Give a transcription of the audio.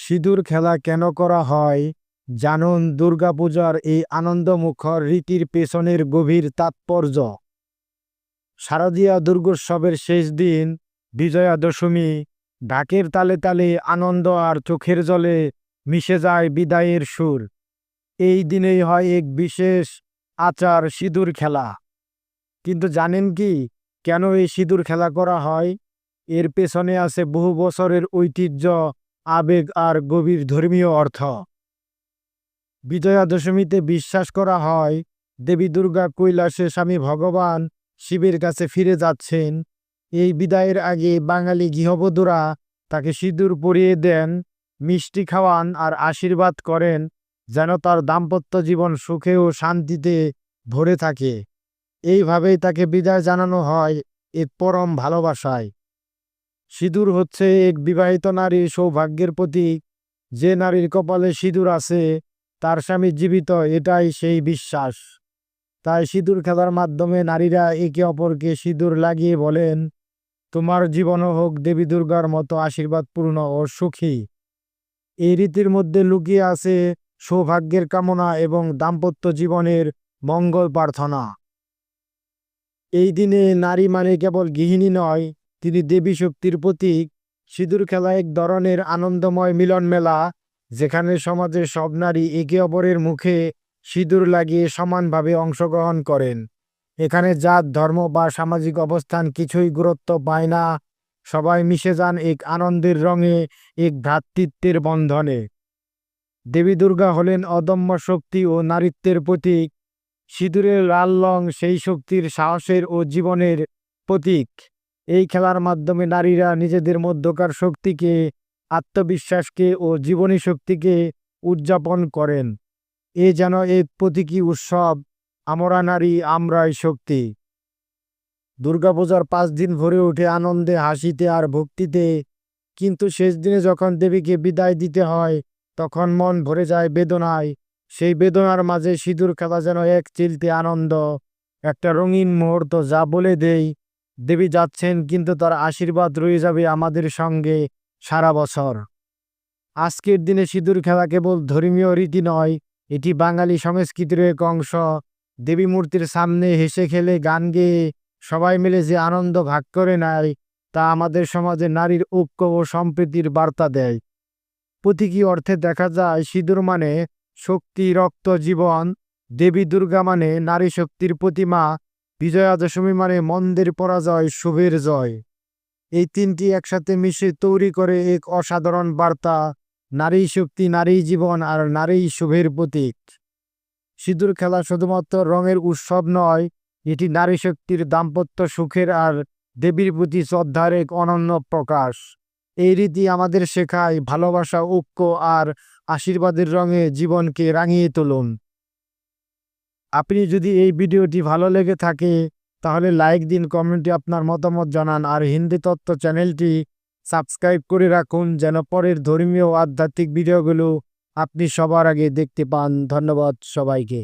সিঁদুর খেলা কেন করা হয় জানুন দুর্গাপূজার এই আনন্দমুখর রীতির পেছনের গভীর তাৎপর্য। শারদীয় দুর্গোৎসবের শেষ দিন বিজয়া দশমী, ঢাকের তালে তালে আনন্দ আর চোখের জলে মিশে যায় বিদায়ের সুর। এই দিনেই হয় এক বিশেষ আচার, সিঁদুর খেলা। কিন্তু জানেন কি কেন এই সিঁদুর খেলা করা হয়? এর পেছনে আছে বহু বছরের ঐতিহ্য, আবেগ আর গভীর ধর্মীয় অর্থ। বিজয়া দশমীতে বিশ্বাস করা হয় দেবী দুর্গা কৈলাসে স্বামী ভগবান শিবের কাছে ফিরে যাচ্ছেন। এই বিদায়ের আগে বাঙালি গৃহবধূরা তাকে সিঁদুর পরিয়ে দেন, মিষ্টি খাওয়ান আর আশীর্বাদ করেন যেন তার দাম্পত্য জীবন সুখে ও শান্তিতে ভরে থাকে। এইভাবেই তাকে বিদায় জানানো হয় এক পরম ভালোবাসায়। সিঁদুর হচ্ছে এক বিবাহিত নারীর সৌভাগ্যের প্রতীক। যে নারীর কপালে সিঁদুর আছে তার স্বামী জীবিত, এটাই সেই বিশ্বাস। তাই সিঁদুর খেলার মাধ্যমে নারীরা একে অপরকে সিঁদুর লাগিয়ে বলেন, তোমার জীবনও হোক দেবী দুর্গার মতো আশীর্বাদপূর্ণ ও সুখী। এই রীতির মধ্যে লুকিয়ে আছে সৌভাগ্যের কামনা এবং দাম্পত্য জীবনের মঙ্গল প্রার্থনা। এই দিনে নারী মানে কেবল গৃহিণী নয়, তিনি দেবী শক্তির প্রতীক। সিঁদুর খেলা এক ধরনের আনন্দময় মিলন মেলা, যেখানে সমাজের সব নারী একে অপরের মুখে সিঁদুর লাগিয়ে সমানভাবে অংশগ্রহণ করেন। এখানে জাত, ধর্ম বা সামাজিক অবস্থান কিছুই গুরুত্ব পায় না। সবাই মিশে যান এক আনন্দের রঙে, এক ভ্রাতৃত্বের বন্ধনে। দেবী দুর্গা হলেন অদম্য শক্তি ও নারীত্বের প্রতীক। সিঁদুরের লাল রং সেই শক্তির, সাহসের ও জীবনের প্রতীক। এই খেলার মাধ্যমে নারীরা নিজেদের মধ্যকার শক্তিকে, আত্মবিশ্বাসকে ও জীবনী শক্তিকে উদযাপন করেন। এ যেন এক প্রতীকী উৎসব, আমরা নারী, আমরাই শক্তি। দুর্গাপূজার 5 দিন ভরে ওঠে আনন্দে, হাসিতে আর ভক্তিতে। কিন্তু শেষ দিনে যখন দেবীকে বিদায় দিতে হয় তখন মন ভরে যায় বেদনায়। সেই বেদনার মাঝে সিঁদুর খেলা যেন এক চিলতে আনন্দ, একটা রঙিন মুহূর্ত যা বলে দেই দেবী যাচ্ছেন কিন্তু তার আশীর্বাদ রয়ে যাবে আমাদের সঙ্গে সারা বছর। আজকের দিনে সিঁদুর খেলা কেবল ধর্মীয় রীতি নয়, এটি বাঙালি সংস্কৃতির এক অংশ। দেবী মূর্তির সামনে হেসে খেলে, গান গেয়ে সবাই মিলে যে আনন্দ ভাগ করে নেয় তা আমাদের সমাজে নারীর ঐক্য ও সম্প্রীতির বার্তা দেয়। প্রতীকী অর্থে দেখা যায় সিঁদুর মানে শক্তি, রক্ত, জীবন। দেবী দুর্গা মানে নারী শক্তির প্রতিমা। বিজয়া দশমী মানে মন্দের পরাজয়, শুভের জয়। এই তিনটি একসাথে মিশে তৈরি করে এক অসাধারণ বার্তা, নারী শক্তি, নারী জীবন আর নারী শুভের প্রতীক। সিঁদুর খেলা শুধুমাত্র রঙের উৎসব নয়, এটি নারী শক্তির, দাম্পত্য সুখের আর দেবীর প্রতি শ্রদ্ধার এক অনন্য প্রকাশ। এই রীতি আমাদের শেখায় ভালোবাসা, ঐক্য আর আশীর্বাদের রঙে জীবনকে রাঙিয়ে তুলুন। আপনি যদি এই ভিডিওটি ভালো লেগে থাকে তাহলে লাইক দিন, কমেন্টে আপনার মতামত জানান আর হিন্দি তত্ত্ব চ্যানেলটি সাবস্ক্রাইব করে রাখুন যেন পরের ধর্মীয় ও আধ্যাত্মিক ভিডিওগুলো আপনি সবার আগে দেখতে পান। ধন্যবাদ সবাইকে।